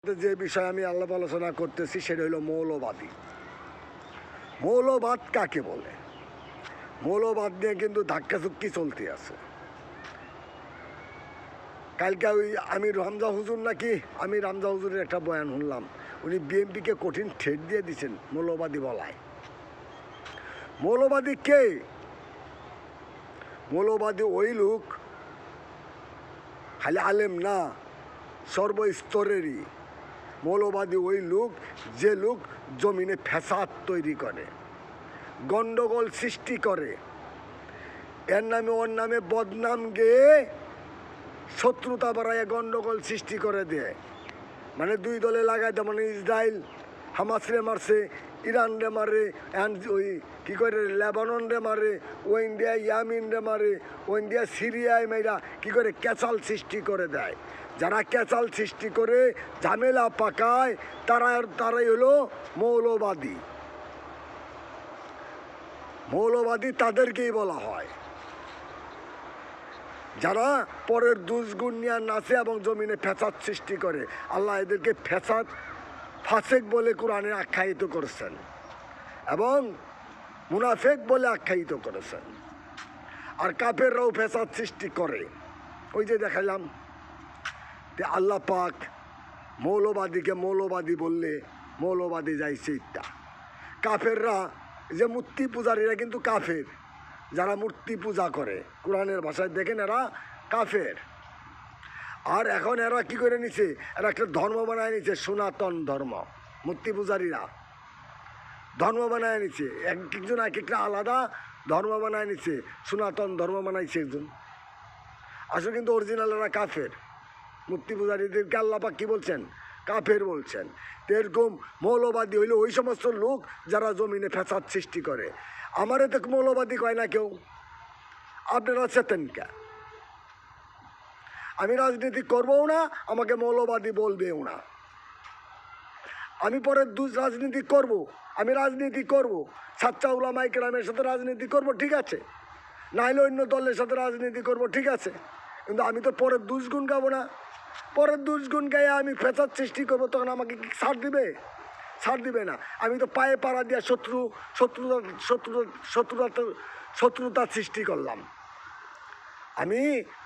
যে বিষয়ে আমি আলাপ আলোচনা করতেছি সেটা হলো মৌলবাদী। মৌলবাদ কাকে বলে? মৌলবাদ নিয়ে কিন্তু ধাক্কাচুক্কি চলতে আছে। কালকে ওই আমির হামজা হুজুর নাকি আমির হামজা হুজুরের একটা বয়ান শুনলাম, উনি বিএনপিকে কঠিন ঠেট দিয়ে দিচ্ছেন মৌলবাদী বলায়। মৌলবাদী কে? মৌলবাদী ওই লোক, খালি আলেম না, সর্বস্তরেরই। মৌলবাদী ওই লোক যে লোক জমিনে ফ্যাসাদ তৈরি করে, গণ্ডগোল সৃষ্টি করে, এর নামে ওর নামে বদনাম গেয়ে শত্রুতা বাড়ায় গণ্ডগোল সৃষ্টি করে দেয়। মানে দুই দলে লাগায়, যেমন ইসরায়েল হামাসরে মারছে, ইরান রে মারে, ওই কী করে লেবানন রে মারে, ও ইন্ডিয়া ইয়ামিন রে মারে, ও ইন্ডিয়া সিরিয়ায় মেয়েরা কী করে ক্যাচাল সৃষ্টি করে দেয়। যারা ক্যাচাল সৃষ্টি করে ঝামেলা পাকায় তারাই হলো মৌলবাদী। মৌলবাদী তাদেরকেই বলা হয় যারা পরের দুষ্গুণ নিয়ে নাচে এবং জমিনে ফ্যাসাদ সৃষ্টি করে। আল্লাহ এদেরকে ফাসেক বলে কোরআনে আখ্যায়িত করেছেন এবং মুনাফেক বলে আখ্যায়িত করেছেন। আর কাফেররাও ফ্যাসাদ সৃষ্টি করে। ওই যে দেখালাম যে আল্লাহ পাক মৌলবাদীকে মৌলবাদী বললে মৌলবাদী যাইছে ইত্যা। কাফেররা যে মূর্তি পূজারীরা কিন্তু কাফের, যারা মূর্তি পূজা করে কোরআনের ভাষায় দেখেন এরা কাফের। আর এখন এরা কি করে নিছে, এরা একটা ধর্ম বানায় নিছে, সনাতন ধর্ম। মূর্তি পূজারীরা ধর্ম বানায় নিছে, একজন এক একটা আলাদা ধর্ম বানায় নিছে, সনাতন ধর্ম বানাইছে একজন। আসলে কিন্তু অরিজিনাল এরা কাফের। মূর্তি পূজারীদেরকে আল্লাহ পাক কি বলছেন? কাফের বলছেন। তো এরকম মৌলবাদী হইলে ওই সমস্ত লোক যারা জমিনে ফ্যাসাদ সৃষ্টি করে। আমারে তো মৌলবাদী কয় না কেউ, আপনারা চেতেন কে? আমি রাজনীতি করবও না, আমাকে মৌলবাদী বলবেও না। আমি পরে রাজনীতি করব, আমি রাজনীতি করব, সাচ্চা উলামায়ে কেরামের সাথে রাজনীতি করব, ঠিক আছে, নাইলে অন্য দলের সাথে রাজনীতি করব, ঠিক আছে, কিন্তু আমি তো পরের দুষ্গুণ গাবো না। পরের দুষ্গুণ গায়ে আমি ফ্যাসাদ সৃষ্টি করবো, তখন আমাকে কি ছাড় দিবে? ছাড় দিবে না। আমি তো পায়ে পাড়া দিয়ে শত্রুতা সৃষ্টি করলাম। আমি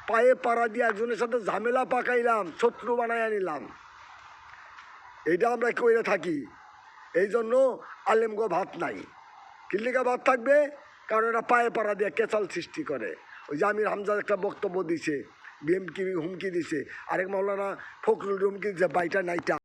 পায়ে পাড়া দিয়ে একজনের সাথে ঝামেলা পাকাইলাম, শত্রু বানাই আনিলাম। এইটা আমরা কইরে থাকি। এই জন্য আলেমগো ভাত নাই। কিল্লিকা ভাত থাকবে? কারণ এরা পায়ে পাড়া দিয়ে কেচাল সৃষ্টি করে। ওই যে আমির হামজা একটা বক্তব্য দিছে, বিএমপি হুমকি দিছে, আরেক মাওলানা ফখরুল হুমকি দিছে, বাইটা নাইটা।